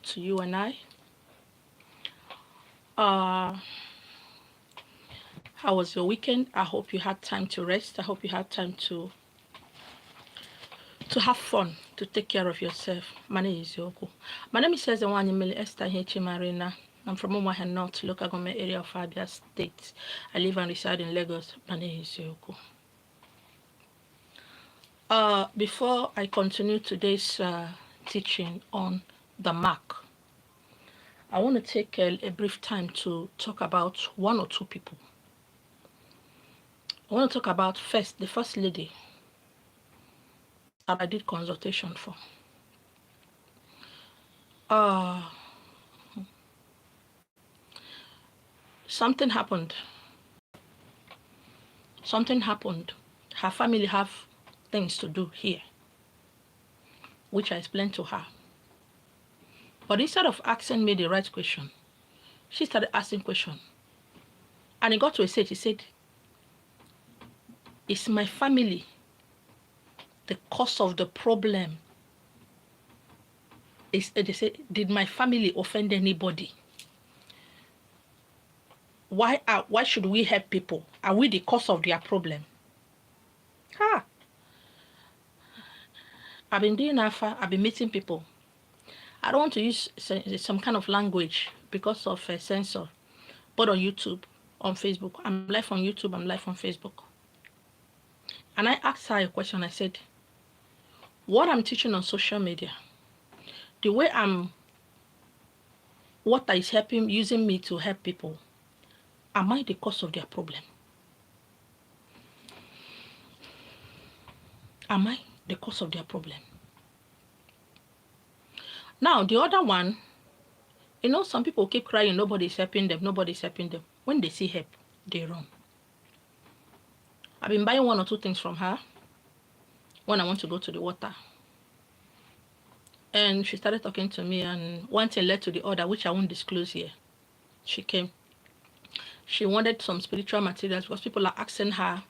to you and I. Uh, how was your weekend? I hope you had time to rest. I hope you had time to have fun, to take care of yourself. My name is Yoko. My name is Ezewanyemele Esther Hechi Marina. I'm from Umuahia North, local government area of Abia State. I live and reside in Lagos. My name is Yoko. Before I continue today's teaching on the mark, I want to take a brief time to talk about one or two people. I want to talk about first, the first lady that I did consultation for. Something happened. Something happened. Her family have things to do here, which I explained to her. But instead of asking me the right question, she started asking questions. And it got to a stage, she said, is my family the cause of the problem? They said, did my family offend anybody? Why should we help people? Are we the cause of their problem? I've been doing AFA, I've been meeting people. I don't want to use some kind of language because of censor, but on YouTube, on Facebook. I'm live on YouTube, I'm live on Facebook. And I asked her a question. I said, what I'm teaching on social media, the way what is helping, using me to help people, am I the cause of their problem? Am I the cause of their problem? Now, the other one, some people keep crying, nobody's helping them, nobody's helping them. When they see help, they run. I've been buying one or two things from her when I want to go to the water. And she started talking to me, and one thing led to the other, which I won't disclose here. She came. She wanted some spiritual materials because people are asking her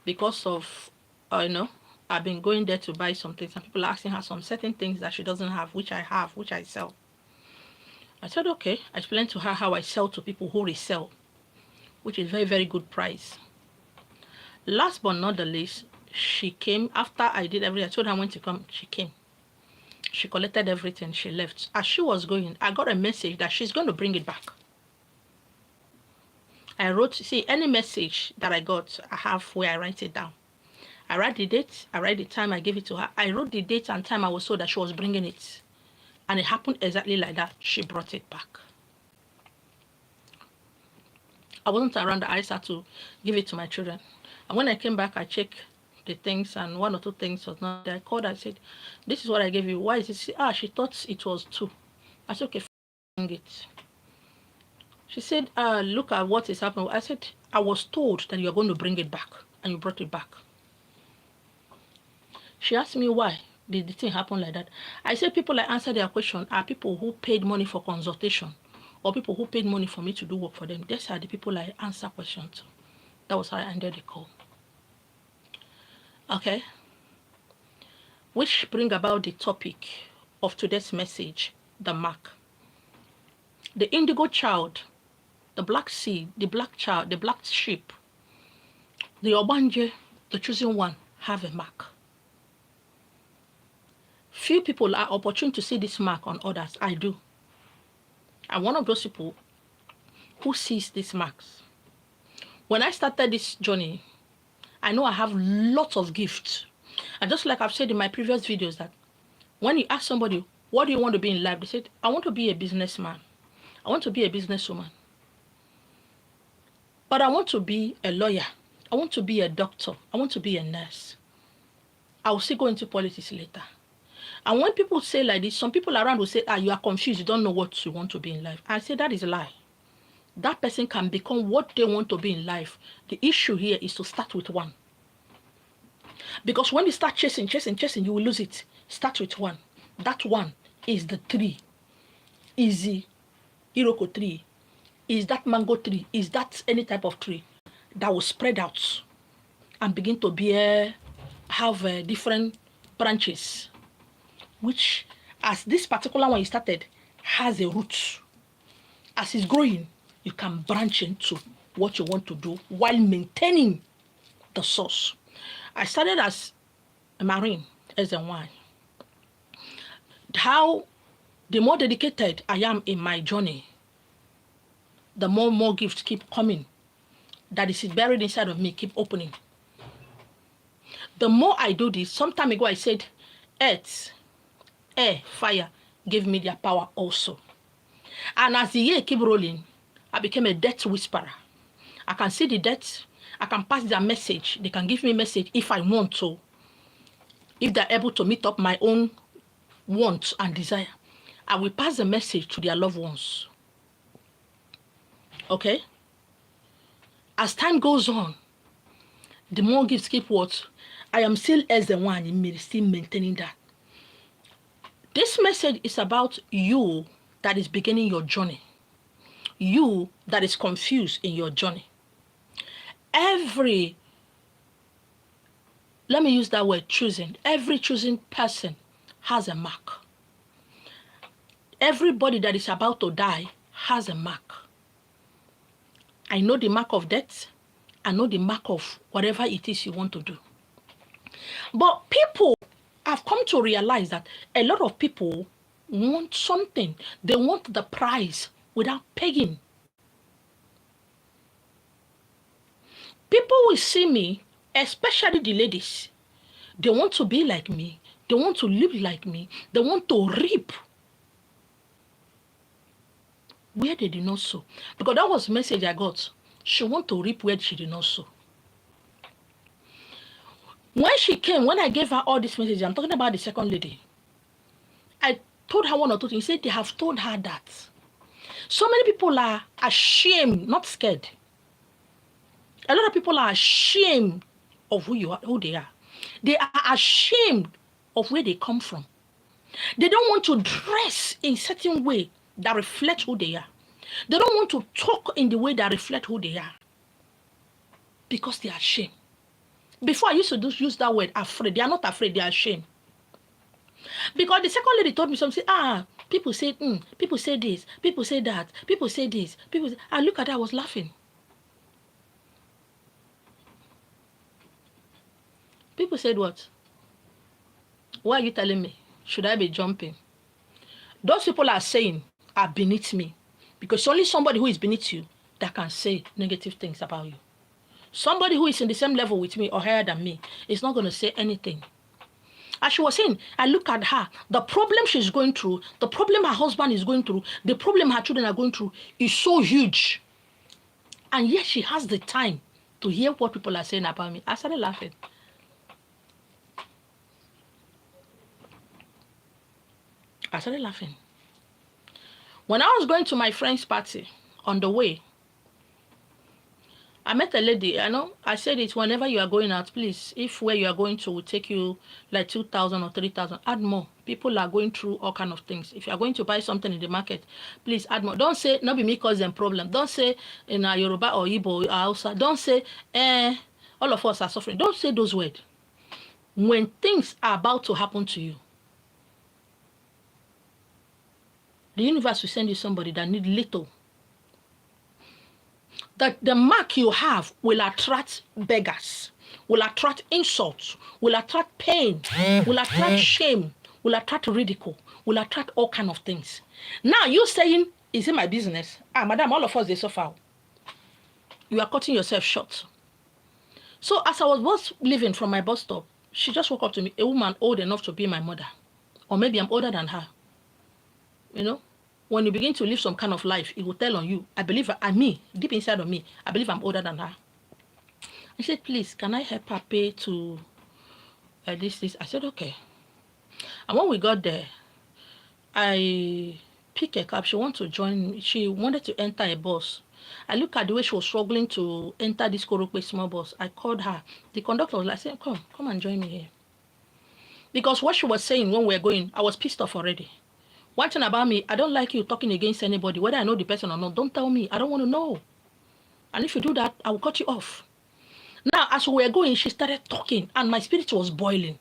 because of, I've been going there to buy some things, and people are asking her some certain things that she doesn't have, which I have, which I sell. I said, okay. I explained to her how I sell to people who resell, which is very, very good price. Last but not the least, she came after I did everything. I told her when to come. She came. She collected everything. She left. As she was going, I got a message that she's going to bring it back. I wrote, see, any message that I got, I have where I write it down. I write the date, I write the time, I gave it to her. I wrote the date and time I was told that she was bringing it. And it happened exactly like that. She brought it back. I wasn't around. I had to give it to my children. And when I came back, I checked the things, and one or two things was not there. I called her, I said, this is what I gave you. Why is it? She thought it was two. I said, okay, bring it. She said, look at what is happening. I said, I was told that you're going to bring it back, and you brought it back. She asked me why did the thing happen like that. I said, people I answer their question are people who paid money for consultation, or people who paid money for me to do work for them. These are the people I answer questions to. That was how I ended the call. Okay. Which bring about the topic of today's message, the mark. The indigo child, the black seed, the black child, the black sheep, the Obanje, the chosen one, have a mark. Few people are opportune to see this mark on others. I do. I'm one of those people who sees these marks. When I started this journey, I know I have lots of gifts. And just like I've said in my previous videos, that when you ask somebody, what do you want to be in life? They said, I want to be a businessman. I want to be a businesswoman. But I want to be a lawyer. I want to be a doctor. I want to be a nurse. I will still go into politics later. And when people say like this, some people around will say, you are confused. You don't know what you want to be in life. I say that is a lie. That person can become what they want to be in life. The issue here is to start with one. Because when you start chasing, you will lose it. Start with one. That one is the tree. Is the Iroko tree. Is that mango tree. Is that any type of tree that will spread out and begin to have different branches. Which, as this particular one you started, has a root. As it's growing, you can branch into what you want to do while maintaining the source. I started as a marine, as a wine. How the more dedicated I am in my journey, the more gifts keep coming. That is buried inside of me, keep opening. The more I do this, some time ago I said, earth, air, fire gave me their power also. And as the year keep rolling, I became a death whisperer. I can see the death. I can pass their message. They can give me message if I want to. If they're able to meet up my own wants and desire, I will pass the message to their loved ones. Okay? As time goes on, the more gifts keep what? I am still as the one in me, still maintaining that. This message is about you that is beginning your journey. You that is confused in your journey. Let me use that word, choosing. Every choosing person has a mark. Everybody that is about to die has a mark. I know the mark of death. I know the mark of whatever it is you want to do. But people have come to realize that a lot of people want something. They want the prize without paying. People will see me, especially the ladies. They want to be like me. They want to live like me. They want to reap where they did not sow. Because that was the message I got. She want to reap where she did not sow. When she came, when I gave her all this message, I'm talking about the second lady. I told her one or two things. She said they have told her that. So many people are ashamed, not scared. A lot of people are ashamed of who they are. They are ashamed of where they come from. They don't want to dress in a certain way that reflects who they are. They don't want to talk in the way that reflects who they are. Because they are ashamed. Before I used to use that word, afraid. They are not afraid, they are ashamed. Because the second lady told me something, people say, people say this, people say that, people say this, people say, I look at her, I was laughing. People said what? Why are you telling me? Should I be jumping? Those people are saying are beneath me. Because only somebody who is beneath you that can say negative things about you. Somebody who is in the same level with me or higher than me is not going to say anything. As she was saying, I look at her, the problem she's going through, the problem her husband is going through, the problem her children are going through is so huge. And yet she has the time to hear what people are saying about me. I started laughing. When I was going to my friend's party, on the way, I met a lady. I said it, whenever you are going out, please, if where you are going to will take you like 2,000 or 3,000, add more. People are going through all kind of things. If you are going to buy something in the market, please add more. Don't say, not be me cause them problem. Don't say in Yoruba or Igbo or Hausa. Don't say, all of us are suffering. Don't say those words. When things are about to happen to you, the universe will send you somebody that need little. That the mark you have will attract beggars, will attract insults, will attract pain, will attract shame, will attract ridicule, will attract all kind of things. Now you saying, is it my business? Madam, all of us, they suffer. You are cutting yourself short. So as I was leaving from my bus stop, she just walked up to me, a woman old enough to be my mother. Or maybe I'm older than her. When you begin to live some kind of life, it will tell on you. I believe, deep inside of me, I believe I'm older than her. I said, please, can I help her pay to this? I said, okay. And when we got there, I picked a cab. She wanted to join. She wanted to enter a bus. I looked at the way she was struggling to enter this Korokwe small bus. I called her. The conductor was like, saying, come and join me here. Because what she was saying when we were going, I was pissed off already. One thing about me, I don't like you talking against anybody, whether I know the person or not. Don't tell me. I don't want to know. And if you do that, I will cut you off. Now, as we were going, she started talking, and my spirit was boiling.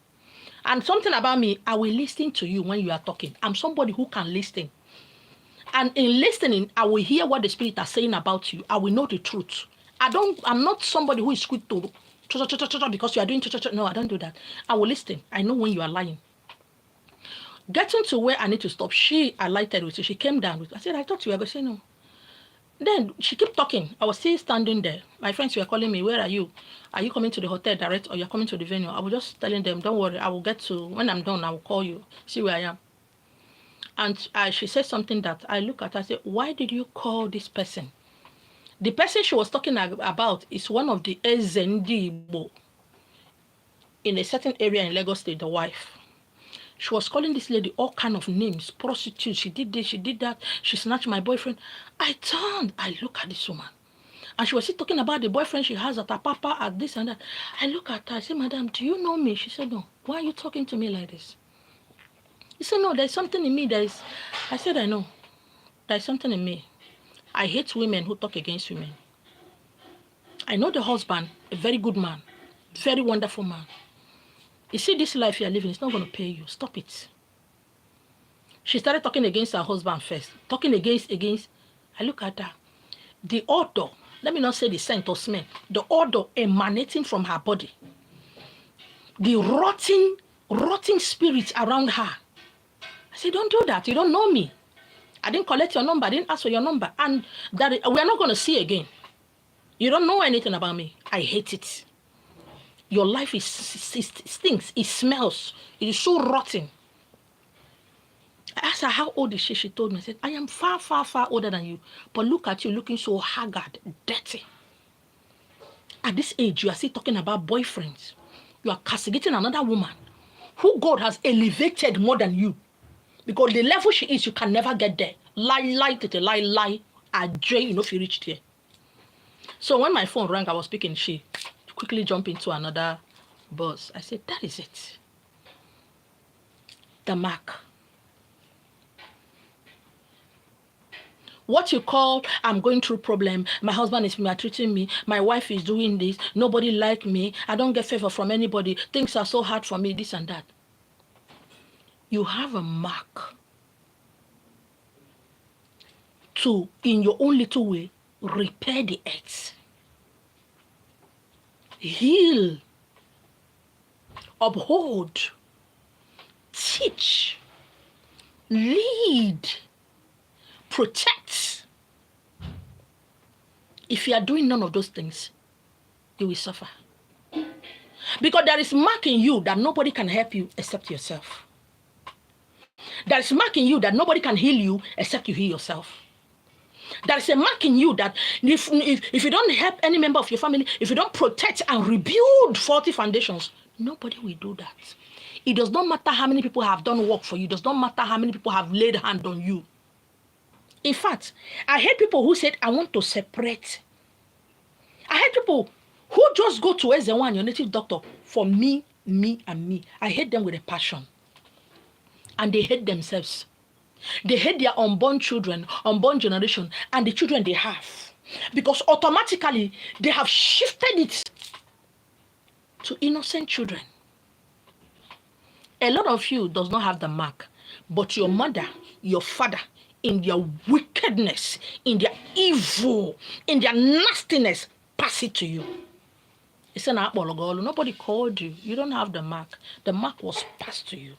And something about me, I will listen to you when you are talking. I'm somebody who can listen. And in listening, I will hear what the spirit are saying about you. I will know the truth. I'm not somebody who is quick to because you are doing no, I don't do that. I will listen. I know when you are lying. Getting to where I need to stop, she alighted with you. She came down with I said, I thought you were going to say no. Then she kept talking. I was still standing there. My friends were calling me, where are you? Are you coming to the hotel direct or you're coming to the venue? I was just telling them, don't worry, I will get to, when I'm done, I will call you, see where I am. And she said something that I look at her, I said, why did you call this person? The person she was talking about is one of the Ezendibo in a certain area in Lagos State, the wife. She was calling this lady all kind of names, prostitute. She did this, she did that. She snatched my boyfriend. I turned, I look at this woman. And she was still talking about the boyfriend she has at her papa, at this and that. I look at her, I said, madam, do you know me? She said, no. Why are you talking to me like this? He said, no, there's something in me that is... I said, I know. There's something in me. I hate women who talk against women. I know the husband, a very good man, very wonderful man. You see, this life you're living, it's not going to pay you. Stop it. She started talking against her husband first. Talking against. I look at her. The odor, let me not say the scent or smell, the odor emanating from her body. The rotting spirit around her. I said, don't do that. You don't know me. I didn't collect your number. I didn't ask for your number. And that we're not going to see again. You don't know anything about me. I hate it. Your life stinks. It smells. It is so rotten. I asked her, how old is she? She told me, I said, I am far, far, far older than you. But look at you looking so haggard, dirty. At this age, you are still talking about boyfriends. You are castigating another woman who God has elevated more than you. Because the level she is, you can never get there. Lie. You know if you reached here. So when my phone rang, I was speaking, she quickly jumped into another bus. I said, that is it. The mark. What you call, I'm going through problem, my husband is maltreating me, my wife is doing this, nobody like me, I don't get favor from anybody, things are so hard for me, this and that. You have a mark to, in your own little way, repair the earth. Heal. Uphold. Teach. Lead. Protect. If you are doing none of those things, you will suffer. Because there is mark in you that nobody can help you except yourself. There is mark in you that nobody can heal you except you heal yourself. There is a mark in you that if you don't help any member of your family, if you don't protect and rebuild faulty foundations, nobody will do that. It does not matter how many people have done work for you. It does not matter how many people have laid hand on you. In fact, I hate people who said, I want to separate. I hate people who just go to Ezewan, your native doctor, for me, and me. I hate them with a passion. And they hate themselves. They hate their unborn children, unborn generation, and the children they have. Because automatically, they have shifted it to innocent children. A lot of you does not have the mark, but your mother, your father, in their wickedness, in their evil, in their nastiness, pass it to you. It's an apology. Nobody called you. You don't have the mark. The mark was passed to you.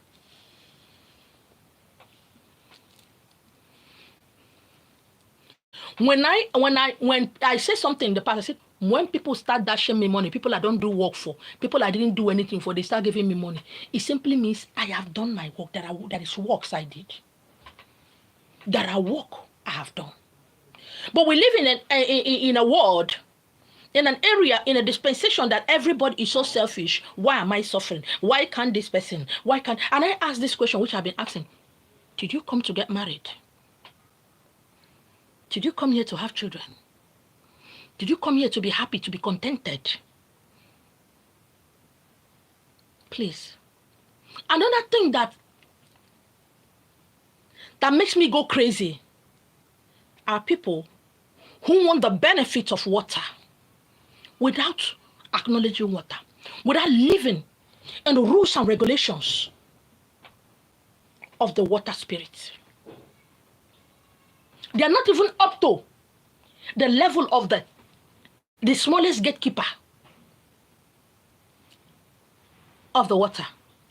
When I say something in the past, I said, when people start dashing me money, people I don't do work for, people I didn't do anything for, they start giving me money. It simply means I have done my work. That is works I did. That are work I have done. But we live in a world, in an area, in a dispensation that everybody is so selfish. Why am I suffering? Why can't this person? Why can't? And I ask this question, which I've been asking. Did you come to get married? Did you come here to have children? Did you come here to be happy, to be contented? Please. Another thing that makes me go crazy are people who want the benefits of water without acknowledging water, without living in the rules and regulations of the water spirit. They are not even up to the level of the smallest gatekeeper of the water.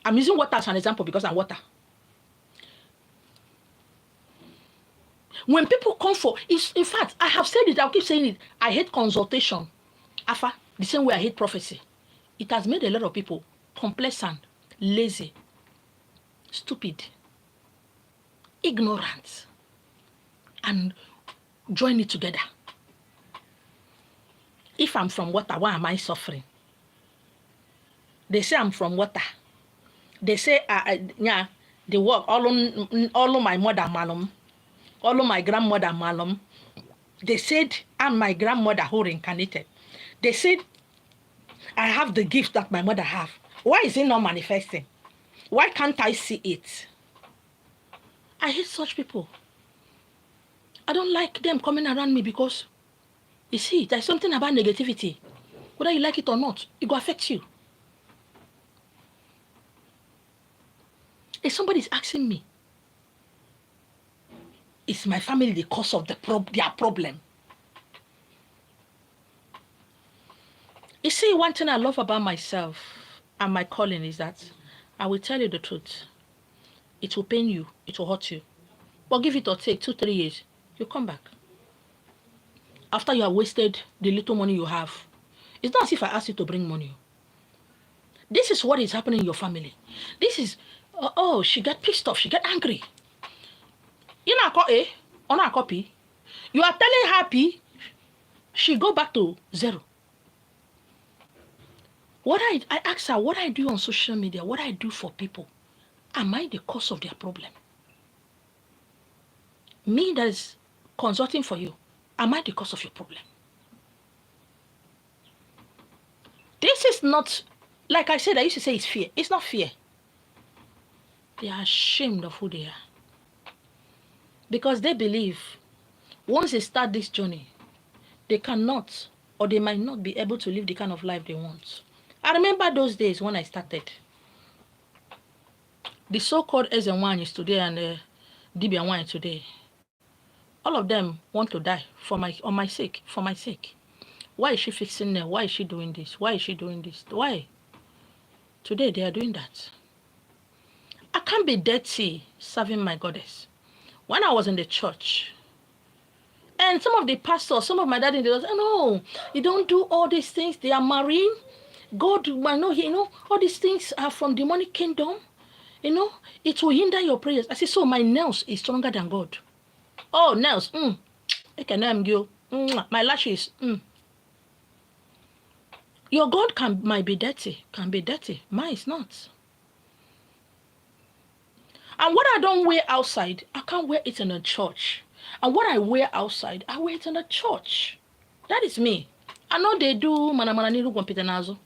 I'm using water as an example because I'm water. When people come for, in fact, I have said it, I'll keep saying it. I hate consultation. Afa, the same way I hate prophecy. It has made a lot of people complacent, lazy, stupid, ignorant, and join it together. If I'm from water, why am I suffering? They say I'm from water. They say, yeah, they work all of my mother malum, all of my grandmother malum. They said I'm my grandmother who reincarnated. They said I have the gift that my mother have. Why is it not manifesting? Why can't I see it? I hate such people. I don't like them coming around me because, you see, there's something about negativity. Whether you like it or not, it will affect you. If somebody is asking me, is my family the cause of their problem? You see, one thing I love about myself and my calling is that I will tell you the truth. It will pain you. It will hurt you. But give it or take 2-3 years, you come back. After you have wasted the little money you have. It's not as if I asked you to bring money. This is what is happening in your family. This is, oh, she got pissed off. She got angry. You know, on a copy. You are telling her P, she go back to 0. What I ask her, what I do on social media, what I do for people, am I the cause of their problem? Me that is consulting for you, am I the cause of your problem? This is not, like I said, I used to say it's fear. It's not fear. They are ashamed of who they are. Because they believe once they start this journey, they cannot or they might not be able to live the kind of life they want. I remember those days when I started. The so-called Ezenwanyis today and Dibianwany today, all of them want to die for my sake. Why is she fixing them? Why is she doing this? Why is she doing this? Why? Today they are doing that. I can't be dirty serving my goddess. When I was in the church, and some of the pastors, some of my daddy, they was, no, you don't do all these things. They are marine. God, I know, all these things are from demonic kingdom. It will hinder your prayers. I say, so my nails is stronger than God. Oh, nails. My lashes. Your God might be dirty. Mine is not. And what I don't wear outside, I can't wear it in a church. And what I wear outside, I wear it in a church. That is me. I know they do manamananiru gwampetenazo.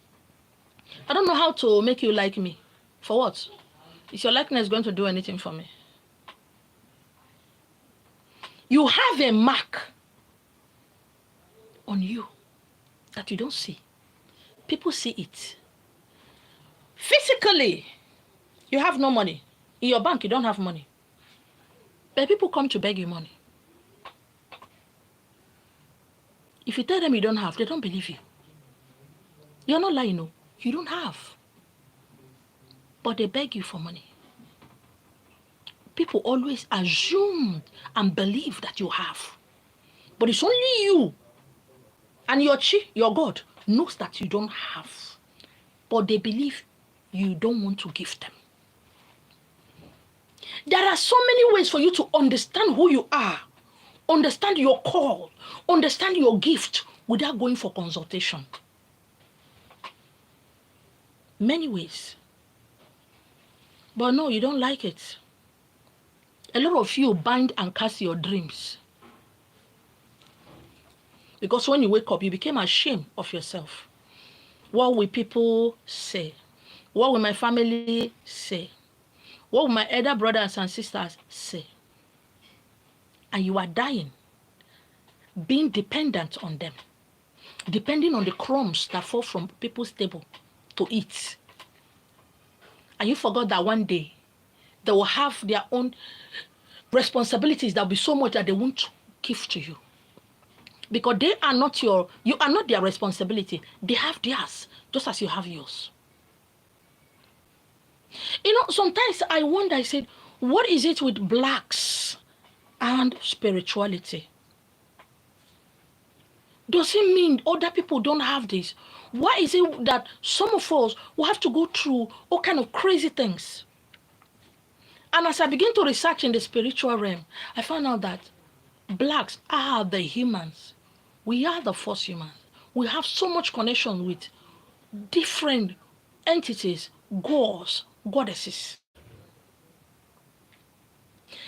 I don't know how to make you like me. For what? Is your likeness going to do anything for me? You have a mark on you that you don't see. People see it. Physically, you have no money. In your bank, you don't have money. But people come to beg you money. If you tell them you don't have, they don't believe you. You're not lying, no. You don't have. But they beg you for money. People always assume and believe that you have. But it's only you and your God knows that you don't have. But they believe you don't want to give them. There are so many ways for you to understand who you are, understand your call, understand your gift without going for consultation. Many ways. But no, you don't like it. A lot of you bind and cast your dreams. Because when you wake up, you became ashamed of yourself. What will people say? What will my family say? What will my elder brothers and sisters say? And you are dying, being dependent on them, depending on the crumbs that fall from people's table to eat. And you forgot that one day they will have their own responsibilities that will be so much that they won't give to you. Because they are not you are not their responsibility. They have theirs, just as you have yours. You know, sometimes I wonder, I said, what is it with blacks and spirituality? Does it mean other people don't have this? Why is it that some of us will have to go through all kind of crazy things? And as I begin to research in the spiritual realm, I found out that blacks are the humans. We are the first humans. We have so much connection with different entities, gods, goddesses.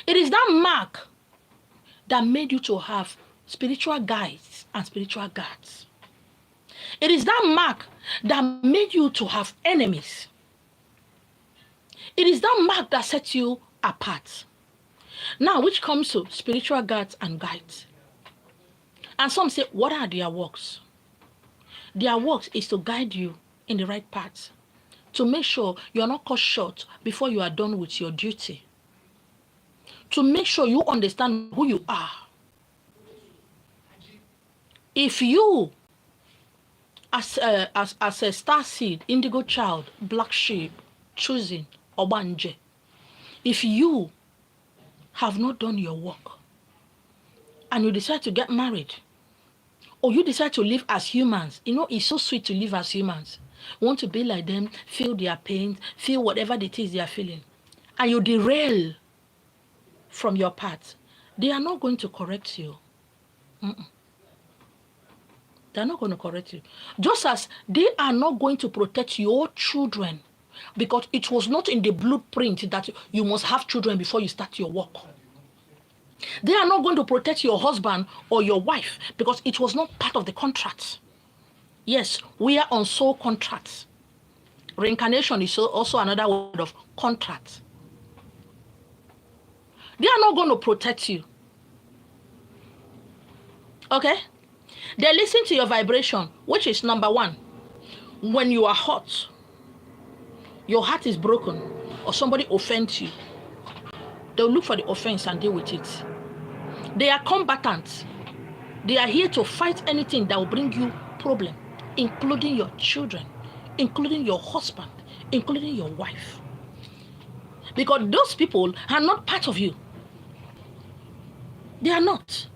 It is that mark that made you to have spiritual guides and spiritual guards. It is that mark that made you to have enemies. It is that mark that sets you apart. Now, which comes to spiritual guards and guides. And some say, what are their works? Their works is to guide you in the right path, to make sure you are not cut short before you are done with your duty, to make sure you understand who you are. If you, as a star seed, indigo child, black sheep, choosing, Obanje, if you have not done your work and you decide to get married, or you decide to live as humans, you know, it's so sweet to live as humans. You want to be like them, feel their pain, feel whatever it is they are feeling, and you derail from your path, they are not going to correct you. They're not going to correct you. Just as they are not going to protect your children, because it was not in the blueprint that you must have children before you start your work. They are not going to protect your husband or your wife because it was not part of the contract. Yes, we are on soul contracts. Reincarnation is also another word of contract. They are not going to protect you. Okay? They listen to your vibration, which is number one. When you are hot, your heart is broken, or somebody offends you, they'll look for the offense and deal with it. They are combatants. They are here to fight anything that will bring you problem, including your children, including your husband, including your wife. Because those people are not part of you. They are not.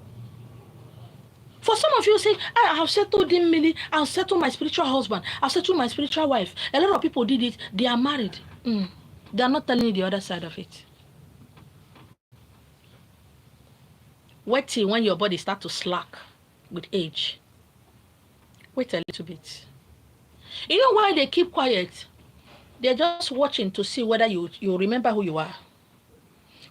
For some of you say, I've settled in Millie, I'll settle my spiritual husband, I'll settle my spiritual wife. A lot of people did it, they are married. They are not telling you the other side of it. Wait till when your body starts to slack with age. Wait a little bit. You know why they keep quiet? They're just watching to see whether you remember who you are.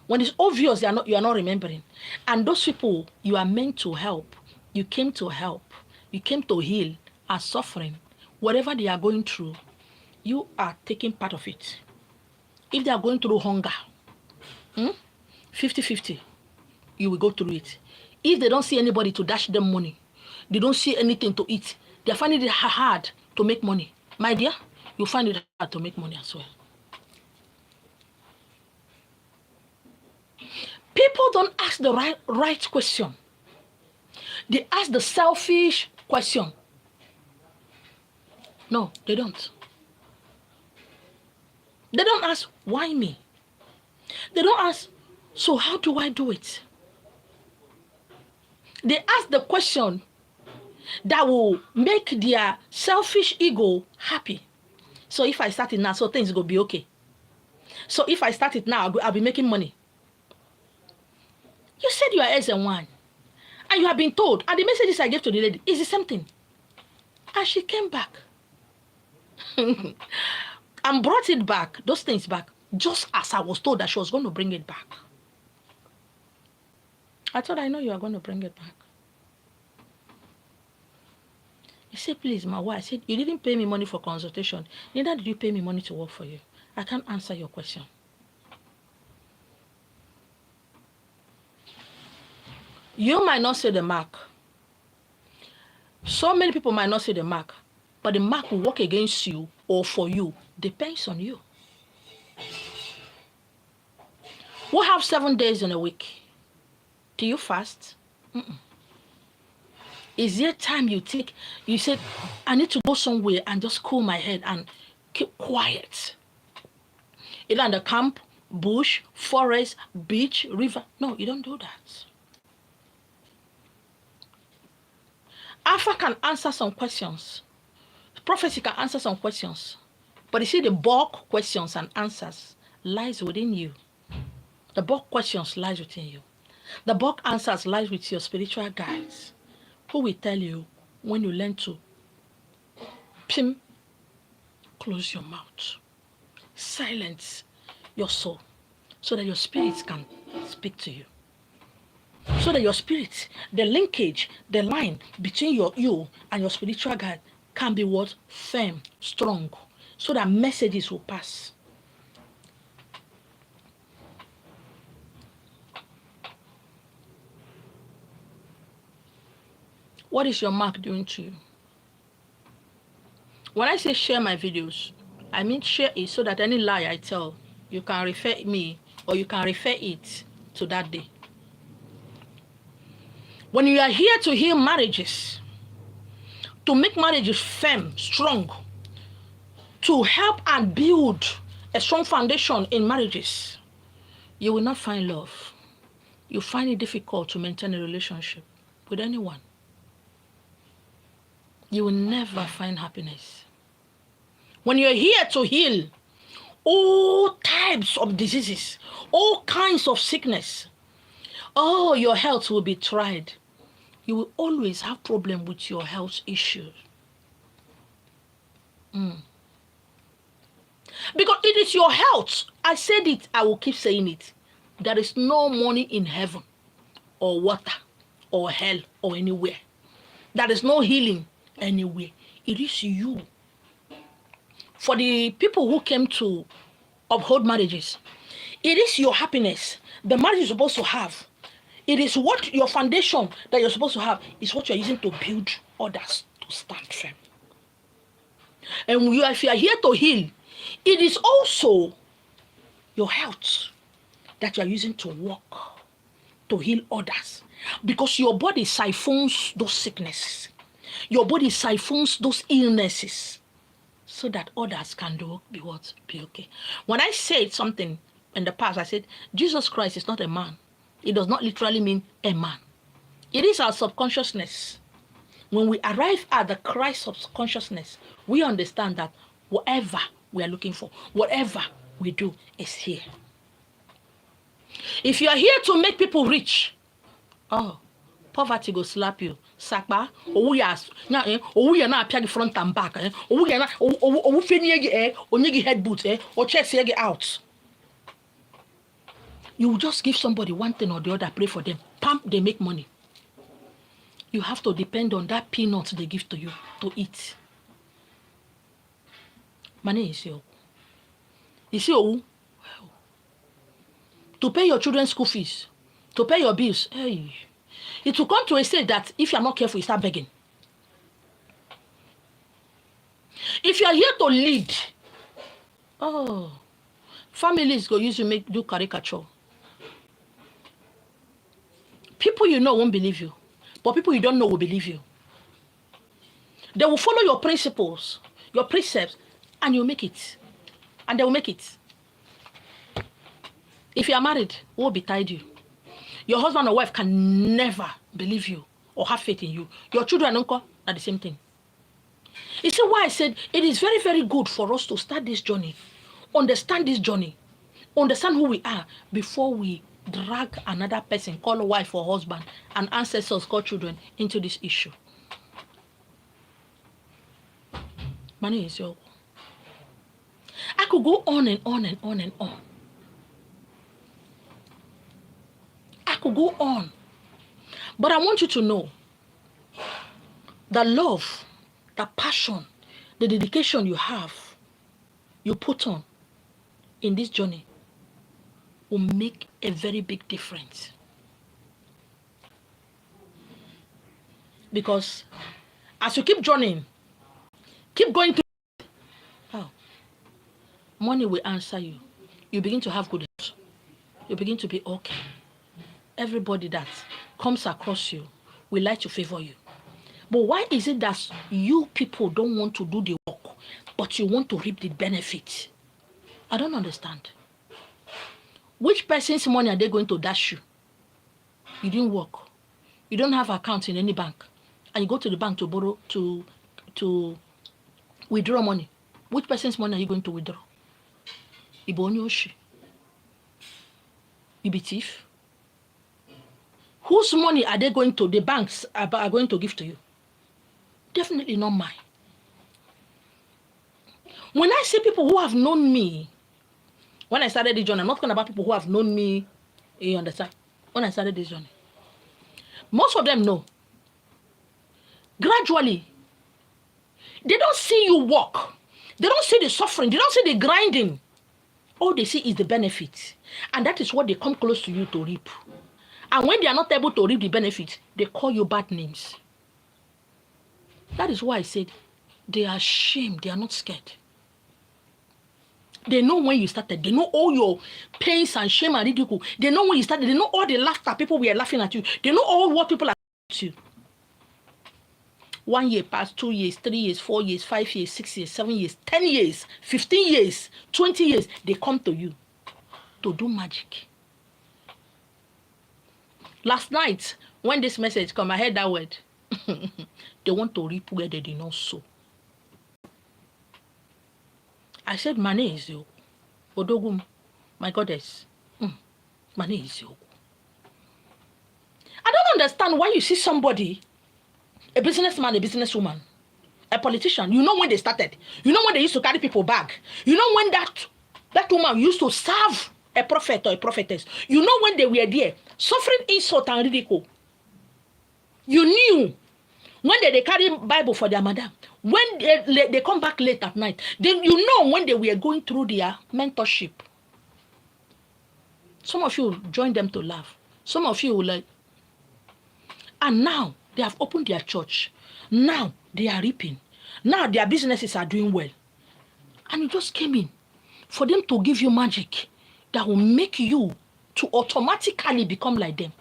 When it's obvious you are not remembering. And those people you are meant to help, you came to help, you came to heal, are suffering. Whatever they are going through, you are taking part of it. If they are going through hunger, 50-50, you will go through it. If they don't see anybody to dash them money, they don't see anything to eat, they are finding it hard to make money. My dear, you find it hard to make money as well. People don't ask the right question. They ask the selfish question. No, they don't. They don't ask, why me? They don't ask, so how do I do it? They ask the question that will make their selfish ego happy. So if I start it now, so things will be okay. So if I start it now, I'll be making money. You said you are SN1. And you have been told, and the messages I gave to the lady is the same thing. And she came back. And brought it back, those things back, just as I was told that she was going to bring it back. I thought, I know you are going to bring it back. He said, please, my wife. I said, you didn't pay me money for consultation. Neither did you pay me money to work for you. I can't answer your question. You might not see the mark. So many people might not see the mark. But the mark will work against you or for you. Depends on you. We have 7 days in a week. Do you fast? Is there time you take, you said, I need to go somewhere and just cool my head and keep quiet? Either in the camp, bush, forest, beach, river. No, you don't do that. Alpha can answer some questions. Prophecy can answer some questions. But you see, the bulk questions and answers lies within you. The bulk questions lies within you. The bulk answers lies with your spiritual guides, who will tell you when you learn to close your mouth, silence your soul, so that your spirit can speak to you. So that your spirit, the linkage, the line between you and your spiritual guide can be what? Firm, strong, so that messages will pass. What is your mark doing to you? When I say share my videos, I mean share it so that any lie I tell, you can refer me or you can refer it to that day. When you are here to heal marriages, to make marriages firm, strong, to help and build a strong foundation in marriages, you will not find love. You find it difficult to maintain a relationship with anyone. You will never find happiness. When you're here to heal all types of diseases, all kinds of sickness, oh, your health will be tried. You will always have problem with your health issues. Because it is your health. I said it, I will keep saying it. There is no money in heaven or water or hell or anywhere. There is no healing anywhere. It is you. For the people who came to uphold marriages, it is your happiness the marriage is supposed to have. It is what your foundation that you're supposed to have is what you're using to build others to stand firm. And if you are here to heal, it is also your health that you are using to work, to heal others. Because your body siphons those sicknesses. Your body siphons those illnesses so that others can be okay. When I said something in the past, I said, Jesus Christ is not a man. It does not literally mean a man. It is our subconsciousness. When we arrive at the Christ of consciousness, we understand that whatever we are looking for, whatever we do is here. If you are here to make people rich, oh, poverty go slap you. Sakpa, owu ya na apia front and back, owu ya na owu feni onyegi head boot, or chest out. You will just give somebody one thing or the other, pray for them. Pam, they make money. You have to depend on that peanut they give to you to eat. Money is your. You see, to pay your children's school fees, to pay your bills, hey, it will come to a stage that if you are not careful, you start begging. If you are here to lead, oh, families go use you do caricature. People you know won't believe you, but people you don't know will believe you. They will follow your principles, your precepts, and you'll make it. And they will make it. If you are married, who will betide you? Your husband or wife can never believe you or have faith in you. Your children and uncle are the same thing. You see why I said it is very, very good for us to start this journey, understand this journey, understand who we are before we drag another person, call a wife or husband, and ancestors, call children into this issue. Money is your. I could go on and on and on and on. I could go on. But I want you to know the love, the passion, the dedication you have, you put on in this journey will make a very big difference. Because as you keep journeying, keep going to, oh, money will answer you. You begin to have good health. You begin to be okay. Everybody that comes across you will like to favor you. But why is it that you people don't want to do the work, but you want to reap the benefit? I don't understand. Which person's money are they going to dash you? You didn't work. You don't have account in any bank. And you go to the bank to borrow, to withdraw money. Which person's money are you going to withdraw? Ibonyoshi. You be thief. Whose money are they going to, the banks are going to give to you? Definitely not mine. When I see people who have known me, when I started this journey, I'm not talking about people who have known me, you understand? When I started this journey, most of them know. Gradually, they don't see you work. They don't see the suffering. They don't see the grinding. All they see is the benefit. And that is what they come close to you to reap. And when they are not able to reap the benefit, they call you bad names. That is why I said they are ashamed. They are not scared. They know when you started. They know all your pains and shame and ridicule. They know when you started. They know all the laughter people were laughing at you. They know all what people are at you. 1 year passed, 2 years, 3 years, 4 years, 5 years, 6 years, 7 years, 10 years, 15 years, 20 years. They come to you to do magic. Last night, when this message came, I heard that word. They want to reap where they did not sow. I said, Mane is you. Odogum, my goddess. Mane is you. I don't understand why you see somebody, a businessman, a businesswoman, a politician. You know when they started. You know when they used to carry people back. You know when that woman used to serve a prophet or a prophetess. You know when they were there, suffering insult and ridicule. You knew when they carry Bible for their madam. When they come back late at night. Then you know when they were going through their mentorship. Some of you join them to laugh. Some of you will like. And now they have opened their church. Now they are reaping. Now their businesses are doing well. And you just came in for them to give you magic that will make you to automatically become like them.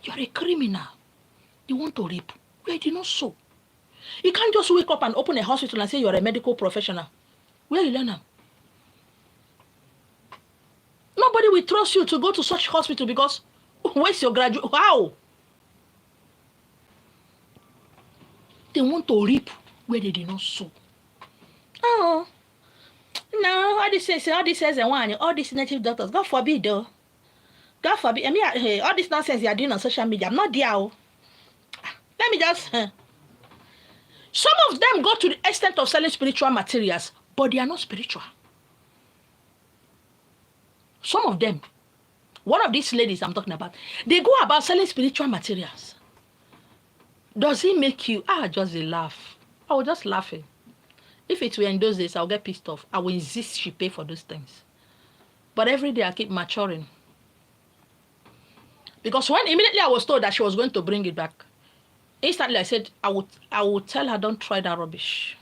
You're a criminal. You want to reap where you did not sow. You can't just wake up and open a hospital and say you're a medical professional. Where you learn them? Nobody will trust you to go to such hospital because where's your graduate? How? They want to reap where they did not sow. Oh, no, all this says, all these native doctors, God forbid, though. God forbid. I mean, all this nonsense you are doing on social media, I'm not there. Let me just. Some of them go to the extent of selling spiritual materials, but they are not spiritual. Some of them, one of these ladies I'm talking about, they go about selling spiritual materials. Does it make you, just a laugh? I was just laughing. If it were in those days, I'll get pissed off. I will insist she pay for those things. But every day I keep maturing. Because when immediately I was told that she was going to bring it back, instantly I said, I would tell her, don't try that rubbish.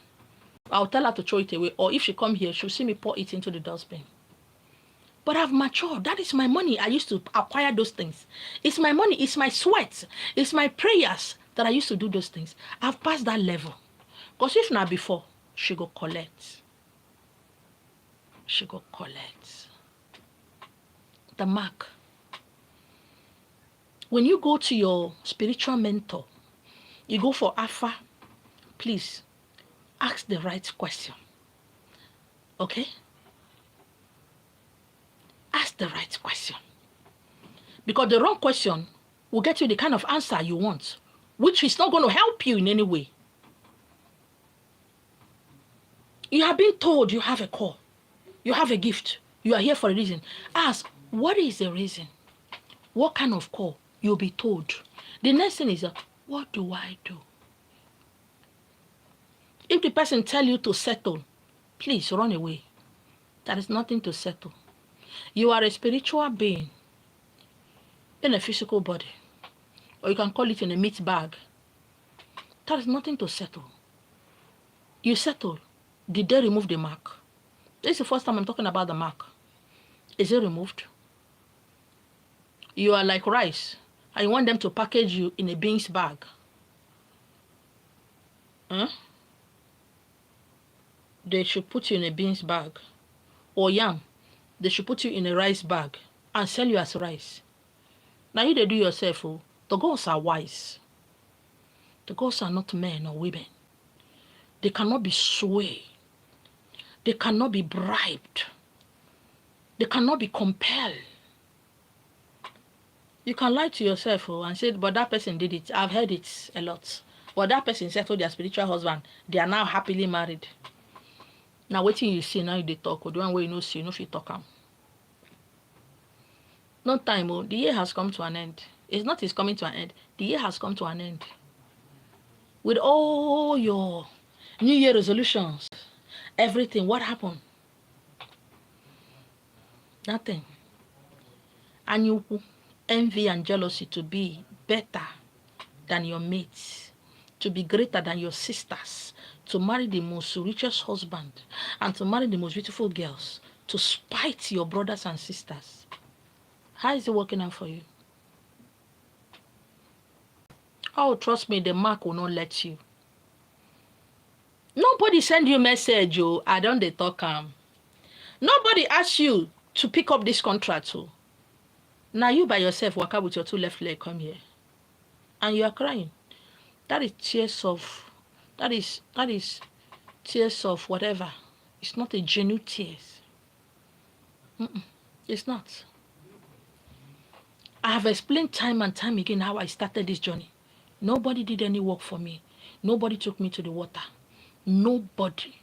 I'll tell her to throw it away. Or if she come here, she'll see me pour it into the dustbin. But I've matured. That is my money. I used to acquire those things. It's my money. It's my sweat. It's my prayers that I used to do those things. I've passed that level. Because if not before, she go collect. She go collect. The mark. When you go to your spiritual mentor, you go for Alpha, please ask the right question. Okay? Ask the right question. Because the wrong question will get you the kind of answer you want, which is not going to help you in any way. You have been told you have a call. You have a gift. You are here for a reason. Ask, what is the reason? What kind of call? You'll be told. The next thing is, what do I do? If the person tells you to settle, please run away. There is nothing to settle. You are a spiritual being in a physical body. Or you can call it in a meat bag. There is nothing to settle. You settle. Did they remove the mark? This is the first time I'm talking about the mark. Is it removed? You are like rice. and you want them to package you in a beans bag. Huh? They should put you in a beans bag. Or yam, they should put you in a rice bag and sell you as rice. Now you they do yourself, oh. The gods are wise. The gods are not men or women. They cannot be swayed. They cannot be bribed. They cannot be compelled. You can lie to yourself and say, but that person did it. I've heard it a lot. But that person settled their spiritual husband. They are now happily married. Now waiting you see, now they talk. Or the one way you know see, you know if you talk am. No time, oh, the year has come to an end. It's not it's coming to an end. The year has come to an end. With all your New Year resolutions, everything, what happened? Nothing. And you envy and jealousy to be better than your mates, to be greater than your sisters, to marry the most richest husband, and to marry the most beautiful girls, to spite your brothers and sisters. How is it working out for you? Oh, trust me, the mark will not let you. Nobody send you message, oh, I don't dey talk am. Nobody ask you to pick up this contract, oh. Now you by yourself walk out with your two left leg, come here. And you are crying. That is tears of, that is tears of whatever. It's not a genuine tears. It's not. I have explained time and time again how I started this journey. Nobody did any work for me. Nobody took me to the water. Nobody.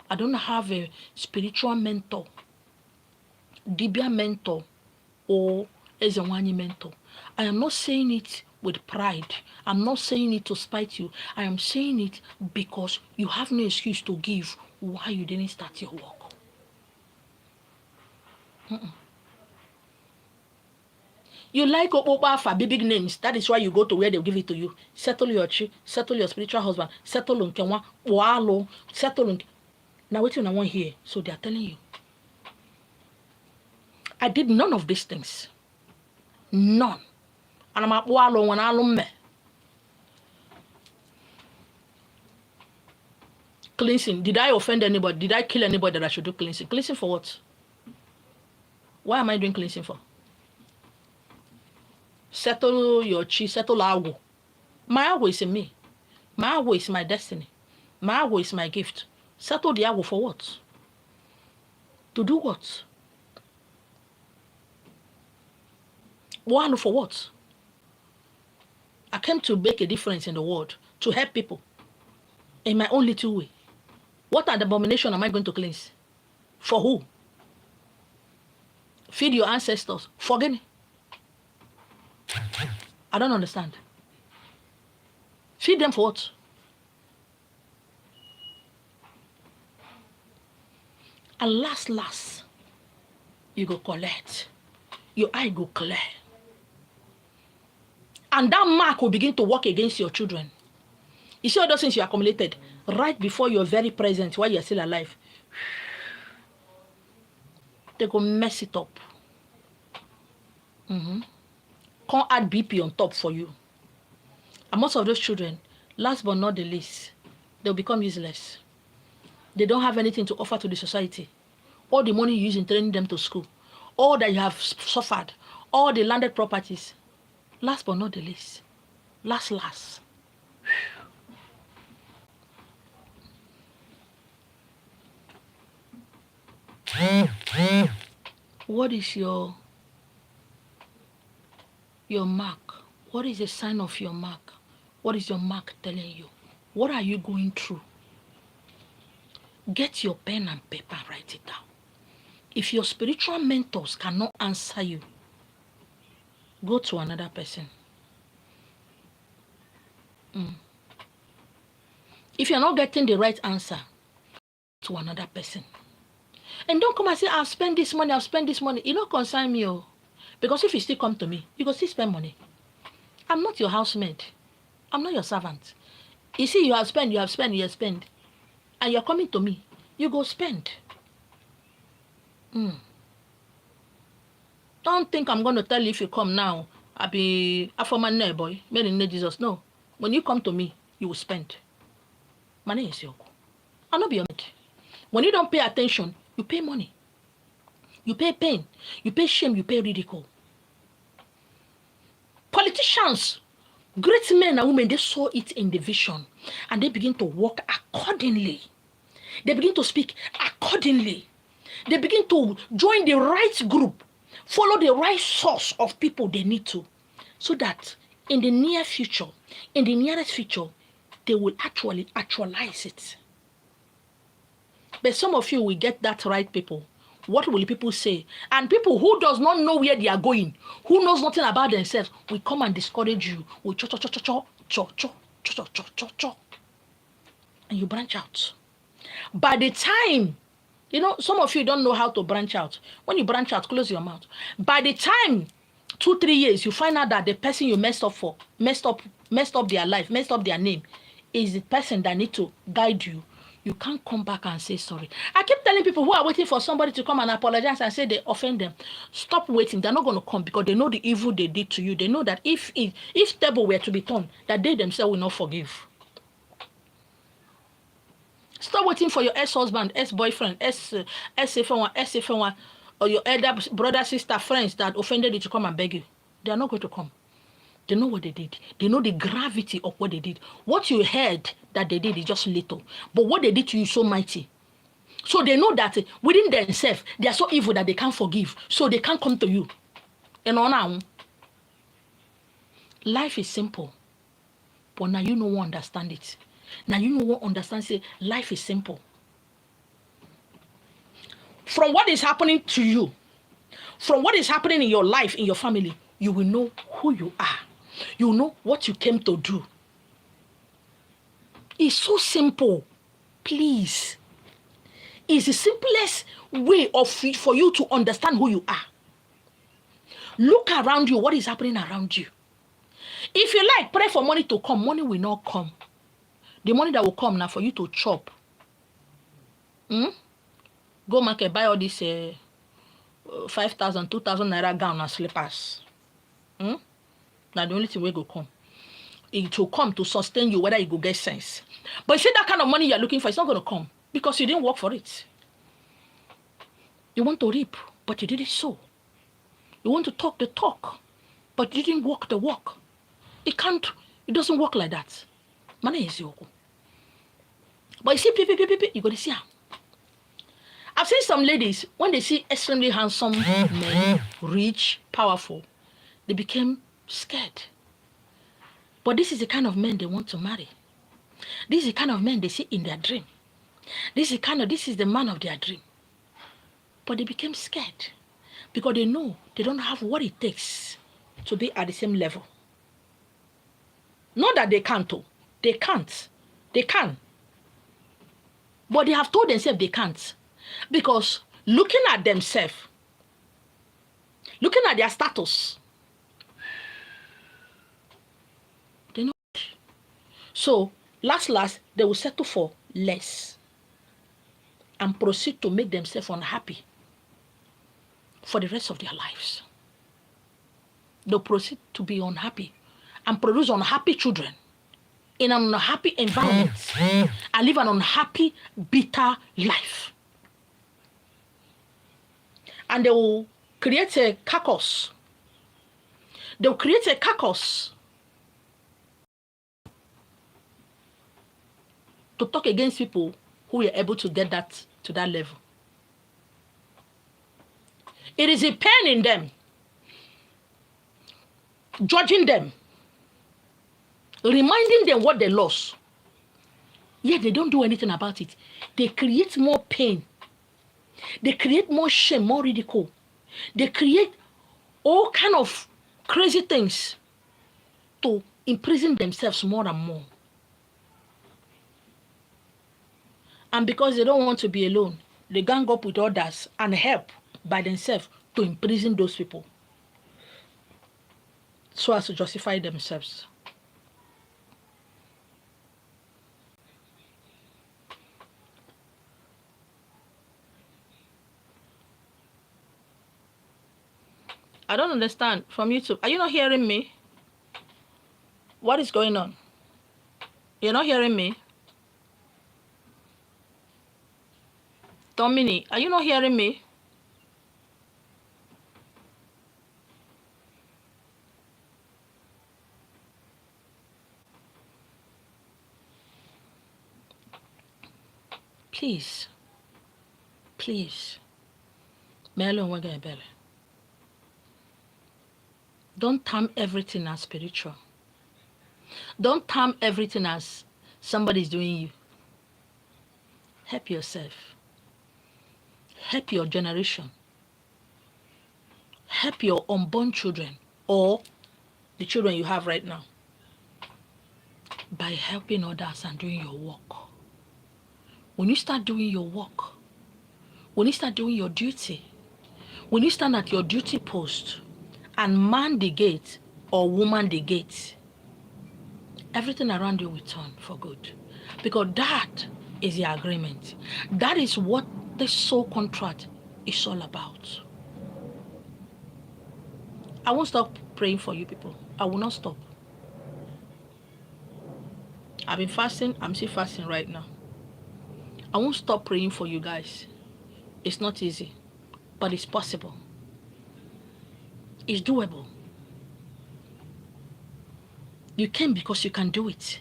I don't have a spiritual mentor, Dibia mentor, or Ezewani mentor. I am not saying it with pride. I'm not saying it to spite you. I am saying it because you have no excuse to give why you didn't start your work. You like Opa for big names. That is why you go to where they'll give it to you. Settle your chi, settle your spiritual husband, settle on Kenwa, Walo, settle on. Now wait till I want here. So they are telling you. I did none of these things. None. And I'm at Walo when I'm me. Cleansing. Did I offend anybody? Did I kill anybody that I should do cleansing? Cleansing for what? Why am I doing cleansing for? Settle your chi, settle awo. My awo is in me. My awo is my destiny. My awo is my gift. Settle the awo for what? To do what? One for what? I came to make a difference in the world, to help people in my own little way. What abomination am I going to cleanse? For who? Feed your ancestors. Forget me. I don't understand. Feed them for what? And last, you go collect. Your eye go clear. And that mark will begin to work against your children. You see all those things you accumulated right before you're very present while you're still alive. They go mess it up. Can't add BP on top for you. And most of those children, last but not the least, they'll become useless. They don't have anything to offer to the society. All the money you use in training them to school, all that you have suffered, all the landed properties, last but not the least, last. What is your mark? What is the sign of your mark? What is your mark telling you? What are you going through? Get your pen and paper, write it down. If your spiritual mentors cannot answer you, go to another person. If you're not getting the right answer, to another person. And don't come and say, I've spent this money. It don't concern me. Oh. Because if you still come to me, you go still spend money. I'm not your housemaid. I'm not your servant. You see, you have spent. And you're coming to me. You go spend. Don't think I'm going to tell you if you come now, I be a former boy, made in Jesus. No. When you come to me, you will spend. Money is your. I'll not be your mate. When you don't pay attention, you pay money. You pay pain. You pay shame. You pay ridicule. Politicians, great men and women, they saw it in the vision and they begin to walk accordingly. They begin to speak accordingly. They begin to join the right group, follow the right source of people they need to, so that in the near future, in the nearest future, they will actually actualize it. But some of you will get that right people. What will people say? And people who does not know where they are going, who knows nothing about themselves, will come and discourage you with cho cho cho cho cho cho cho cho cho cho cho, and you branch out. By the time, you know, some of you don't know how to branch out. When you branch out, close your mouth. By the time 2-3 years, you find out that the person you messed up their life, messed up their name, is the person that need to guide you. You can't come back and say sorry. I keep telling people who are waiting for somebody to come and apologize and say they offend them, stop waiting. They're not going to come because they know the evil they did to you. They know that if table were to be turned, that they themselves will not forgive. Stop waiting for your ex-husband, ex-boyfriend, ex-FN1, or your elder brother, sister, friends that offended you to come and beg you. They are not going to come. They know what they did. They know the gravity of what they did. What you heard that they did is just little. But what they did to you is so mighty. So they know that within themselves, they are so evil that they can't forgive. So they can't come to you. And on now, life is simple. But now you no one understand it. Now you no one understand, say, life is simple. From what is happening to you, from what is happening in your life, in your family, you will know who you are. You know what you came to do. It's so simple. Please. It's the simplest way for you to understand who you are. Look around you. What is happening around you? If you like, pray for money to come. Money will not come. The money that will come now for you to chop. Go market, buy all this 5,000, 2,000 naira gown and slippers. Now the only thing will go come. It will come to sustain you, whether you go get sense. But you see that kind of money you're looking for, it's not going to come because you didn't work for it. You want to reap, but you didn't sow. You want to talk the talk, but you didn't walk the walk. It doesn't work like that. Money is your. But you see, you got to see how. I've seen some ladies, when they see extremely handsome men, rich, powerful, they became scared. But this is the kind of men they want to marry. This is the kind of men they see in their dream. This is the man of their dream. But they became scared because they know they don't have what it takes to be at the same level. Not that they can't, they can't. They can. But they have told themselves they can't. Because looking at themselves, looking at their status, they know. So, last, they will settle for less and proceed to make themselves unhappy for the rest of their lives. They'll proceed to be unhappy and produce unhappy children in an unhappy environment and live an unhappy, bitter life. And they will create a carcass. They will create a carcass to talk against people who are able to get that to that level. It is a pain in them, judging them, reminding them what they lost. Yet they don't do anything about it. They create more pain. They create more shame, more ridicule. They create all kind of crazy things to imprison themselves more and more. And because they don't want to be alone, they gang up with others and help by themselves to imprison those people so as to justify themselves. I don't understand from YouTube. Are you not hearing me? What is going on? You're not hearing me? Dominic, are you not hearing me? Please. Please. Don't term everything as spiritual. Don't term everything as somebody's doing you. Help yourself. Help your generation. Help your unborn children or the children you have right now by helping others and doing your work. When you start doing your work, when you start doing your duty, when you stand at your duty post and man the gate or woman the gate, everything around you will turn for good. Because that is the agreement. That is what the soul contract is all about. I won't stop praying for you people. I will not stop. I've been fasting. I'm still fasting right now. I won't stop praying for you guys. It's not easy, but it's possible. It's doable. You can because you can do it.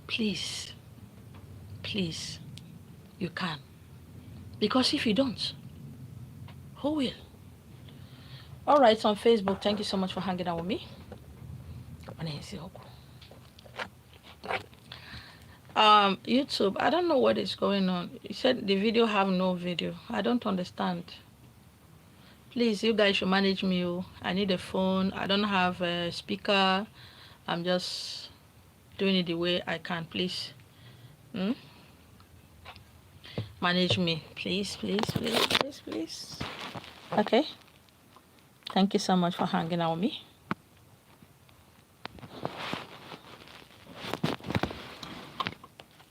Please, please, you can. Because if you don't, who will? All right, on Facebook, thank you so much for hanging out with me. YouTube, I don't know what is going on. You said the video have no video. I don't understand. Please, you guys should manage me. I need a phone. I don't have a speaker. I'm just doing it the way I can. Please. Manage me. Please, please, please, please, please. Okay. Thank you so much for hanging out with me.